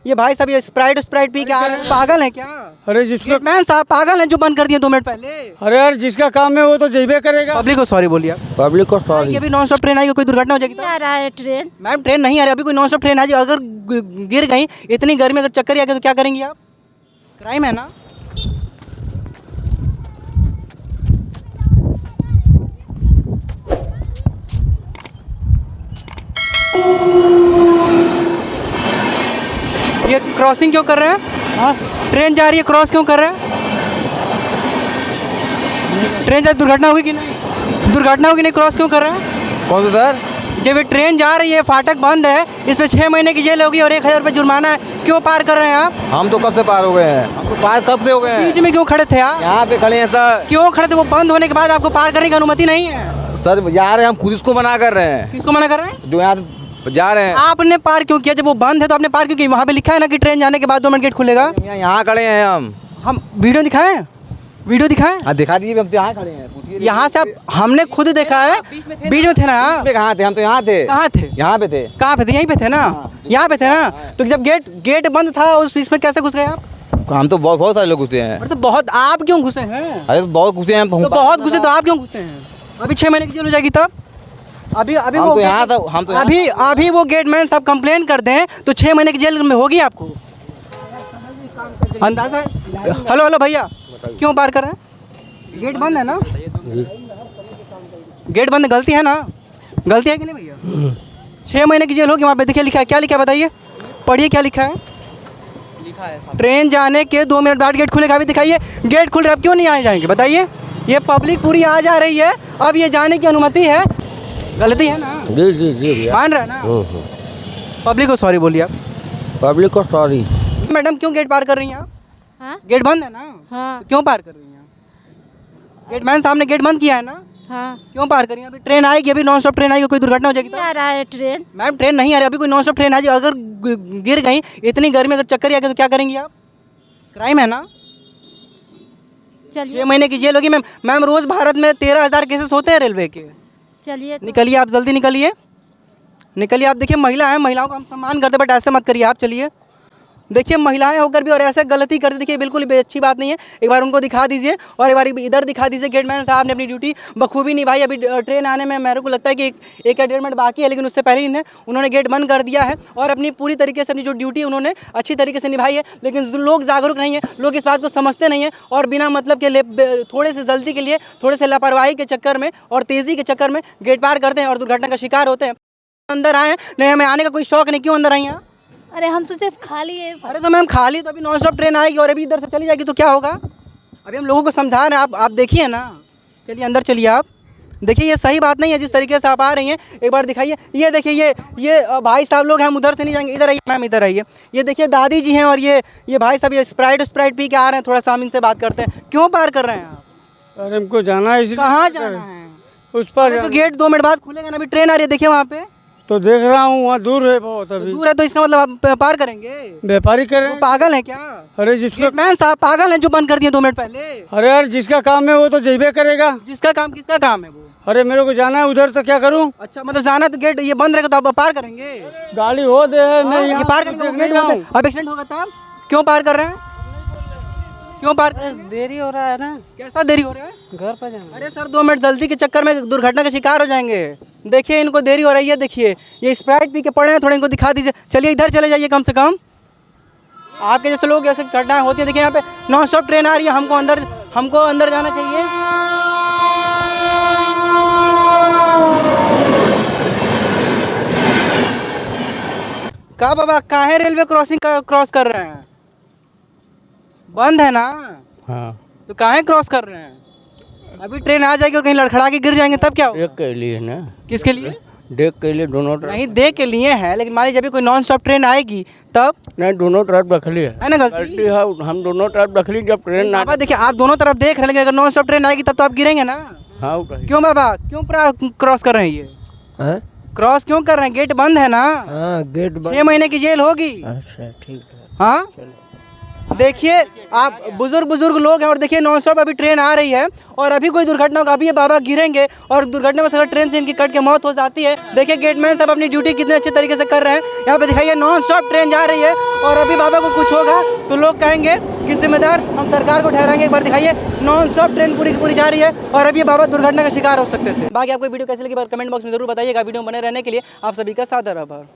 ये भाई साहब ये स्प्राइट पी के आ रहे हैं, पागल है क्या? अरे जिसका मैन साहब पागल हैं जो बंद कर दिए 2 मिनट पहले। अरे यार जिसका काम है वो तो जइबे करेगा। पब्लिक को सॉरी बोलिए आप। पब्लिक को सॉरी। अभी नॉन स्टॉप ट्रेन आई, कोई दुर्घटना हो जाएगी आ रहा है ट्रेन। मैम ट्रेन नहीं आ रही, अभी कोई नॉन स्टॉप ट्रेन आ जाए, अगर गिर गई इतनी गर्मी अगर चक्कर आ गया तो क्या करेंगी आप? क्राइम है ना। ये क्रॉसिंग क्यों कर रहे हैं? हाँ ट्रेन जा रही है, क्रॉस क्यों कर रहे हैं? ट्रेन जा दुर्घटना होगी कि नहीं? दुर्घटना होगी नहीं, क्रॉस क्यों कर रहे हैं? कौन सा सर? जब ये ट्रेन जा रही है, फाटक बंद है, इस पे 6 महीने की जेल होगी और 1000 रुपये जुर्माना है, क्यों पार कर रहे हैं आप? हम तो कब से पार हो गए हैं, हम तो पार कब से हो गए हैं। बीच में क्यों खड़े थे आप? यहाँ पे खड़े हैं सर। क्यों खड़े थे? वो बंद होने के बाद आपको पार करने की अनुमति नहीं है। सर यार हम खुद इसको मना कर रहे हैं, किसको मना कर रहे हैं? जो यहाँ जा रहे हैं। आपने पार क्यों किया? जब वो बंद है तो आपने पार क्यों किया? वहाँ पे लिखा है ना कि ट्रेन जाने के बाद 2 मिनट गेट खुलेगा। यहाँ खड़े हैं हम वीडियो दिखाएं? वीडियो दिखाएं? हाँ दिखा दीजिए, हम तो यहाँ खड़े हैं। पूछिए यहाँ से आप, हमने खुद देखा है। बीच में थे ना आप? कहाँ थे? हम तो यहाँ थे। कहाँ थे? यहाँ पे थे। कहाँ पे थे? यहीं पे थे ना? यहाँ पे थे ना? तो जब गेट बंद था उस इसमें कैसे घुस गए आप? हम तो बहुत सारे लोग घुसे हैं। अरे तो बहुत, आप क्यों घुसे हैं? अरे तो बहुत घुसे हैं। तो बहुत घुसे तो आप क्यों घुसे हैं? अभी 6 महीने की जेल हो जाएगी तब। अभी हम वो तो यहाँ था, हम तो यहाँ अभी वो गेटमैन साहब कंप्लेन कर दें तो 6 महीने की जेल में होगी आपको, अंदाजा है? हेलो भैया, क्यों पार कर रहे हैं? गेट बंद है ना? गेट बंद, गलती है ना? गलती है कि नहीं भैया? 6 महीने की जेल होगी। वहाँ पे देखिए लिखा है, क्या लिखा है बताइए, पढ़िए क्या लिखा है। ट्रेन जाने के 2 मिनट बाद गेट खुलेगा। अभी दिखाइए गेट खुल रहा है, अब क्यों नहीं आए जाएंगे बताइए? ये पब्लिक पूरी आ जा रही है, अब ये जाने की अनुमति है, गलती है ना? जी जी जी मान रहे हैं ना? पब्लिक को सॉरी बोलिए आप। पब्लिक को सॉरी। मैडम क्यों गेट पार कर रही हैं आप? हाँ गेट बंद है ना? हाँ क्यों पार कर रही हैं? गेटमैन साहब ने गेट बंद किया है ना? हाँ। क्यों पार कर रही हैं? अभी ट्रेन आएगी, अभी नॉन स्टॉप ट्रेन आएगी, कोई दुर्घटना हो जाएगी तो? आ रहा है ट्रेन। मैम ट्रेन नहीं आ रही, अभी कोई नॉन स्टॉप ट्रेन आ जाए, अगर गिर गई इतनी गर्मी अगर चक्कर आ गया तो क्या करेंगी आप? क्राइम है ना? चलिए 6 महीने की जेल होगी। मैम रोज भारत में 13,000 केसेस होते हैं रेलवे के। चलिए तो। निकलिए आप, जल्दी निकलिए, निकलिए आप। देखिए महिला है, महिलाओं का हम सम्मान करते, बट ऐसे मत करिए आप। चलिए देखिए महिलाएं होकर भी और ऐसे गलती करते, देखिए बिल्कुल भी अच्छी बात नहीं है। एक बार उनको दिखा दीजिए और एक बार इधर दिखा दीजिए। गेटमैन साहब ने अपनी ड्यूटी बखूबी निभाई। अभी ट्रेन आने में मेरे को लगता है कि एक या 1.5 मिनट बाकी है, लेकिन उससे पहले ही उन्होंने गेट बंद कर दिया है और अपनी पूरी तरीके से अपनी जो ड्यूटी उन्होंने अच्छी तरीके से निभाई है। लेकिन लोग जागरूक नहीं है, लोग इस बात को समझते नहीं है और बिना मतलब के थोड़े से जल्दी के लिए, थोड़े से लापरवाही के चक्कर में और तेज़ी के चक्कर में गेट पार करते हैं और दुर्घटना का शिकार होते हैं। अंदर आए नहीं, हमें आने का कोई शौक नहीं, क्यों अंदर आई हैं? अरे हम सोचे खाली है। अरे तो मैम खाली, तो अभी नॉन स्टॉप ट्रेन आएगी और अभी इधर से चली जाएगी तो क्या होगा? अभी हम लोगों को समझा रहे हैं, आप देखिए ना। चलिए अंदर चलिए आप। देखिए ये सही बात नहीं है जिस तरीके से आप आ रही हैं। एक बार दिखाइए, ये देखिए ये भाई साहब लोग हैं, हम उधर से नहीं जाएंगे, इधर आइए मैम, इधर आइए। ये देखिए दादी जी हैं और ये भाई साहब ये स्प्राइट पी के आ रहे हैं। थोड़ा सा हम इनसे बात करते हैं, क्यों पार कर रहे हैं आप? अरे हमको जाना है, इसलिए कहाँ जाना है? उस पर तो गेट 2 मिनट बाद खुलेगा ना, अभी ट्रेन आ रही है, देखिए वहाँ पे तो देख रहा हूँ, वहाँ दूर है बहुत। अभी दूर है तो इसका मतलब आप पार करेंगे? व्यापारी करें। वो पागल है क्या? अरे जिसका मैम साहब पागल हैं जो बंद कर दिए 2 मिनट पहले। अरे यार जिसका काम है वो तो जइबे करेगा। जिसका काम, किसका काम है वो? अरे मेरे को जाना है उधर, तो क्या करूँ? अच्छा मतलब जाना तो गेट ये बंद रहेगा तो आप पार करेंगे? गाड़ी हो दे है नहीं, ये पार करेंगे, वो गेट बंद है। अब एक्सीडेंट होगा तब क्यों पार कर रहे हैं? क्यों पार? देरी हो रहा है ना, कैसा देरी हो रहा है? घर पर जाना। अरे सर 2 मिनट जल्दी के चक्कर में दुर्घटना का शिकार हो जाएंगे। देखिए इनको देरी हो रही है, देखिए ये स्प्राइट पी के पड़े हैं, थोड़ा इनको दिखा दीजिए। चलिए इधर चले जाइए, कम से कम आपके जैसे लोग ऐसे घटनाएं होती है। देखिए यहाँ पे नॉन स्टॉप ट्रेन आ रही है, हमको अंदर जाना चाहिए। कहा बाबा काहे रेलवे क्रॉसिंग क्रॉस कर रहे हैं? बंद है ना? हाँ तो काहे क्रॉस कर रहे हैं? अभी ट्रेन आ जाएगी और कहीं लड़खड़ा के गिर जाएंगे तब क्या होगा? देख के लिए ना, किसके लिए? देख के लिए दोनों तरफ नहीं देख के लिए है, लेकिन मान लीजिए जब भी कोई नॉन स्टॉप ट्रेन आएगी तब नहीं, दोनों तरफ रखली है ना गलती? गलती है, हम दोनों तरफ रखली। जब ट्रेन ना, बाबा देखिए आप दोनों तरफ देख रहे हैं, लेकिन अगर नॉन स्टॉप ट्रेन आएगी तब तो आप गिरेंगे ना। हाँ कहीं क्यों बाबा, क्यों पूरा क्रॉस कर रहे हैं? ये क्रॉस क्यों कर रहे हैं? गेट बंद है ना? हाँ गेट 6 महीने की जेल होगी। अच्छा ठीक है। हाँ देखिए आप बुजुर्ग लोग हैं और देखिए नॉन स्टॉप अभी ट्रेन आ रही है और अभी कोई दुर्घटना होगा, अभी ये बाबा गिरेंगे और दुर्घटना में अगर ट्रेन से इनकी कट के मौत हो जाती है। देखिए गेटमैन सब अपनी ड्यूटी कितने अच्छे तरीके से कर रहे हैं। यहाँ पे दिखाइए नॉन स्टॉप ट्रेन जा रही है और अभी बाबा को कुछ होगा तो लोग कहेंगे कि जिम्मेदार हम सरकार को ठहराएंगे। एक बार दिखाइए नॉन स्टॉप ट्रेन पूरी की पूरी जा रही है और अभी बाबा दुर्घटना का शिकार हो सकते थे। बाकी आपको वीडियो कैसे लगी कमेंट बॉक्स में जरूर बताइएगा। वीडियो बने रहने के लिए आप सभी का सादर आभार।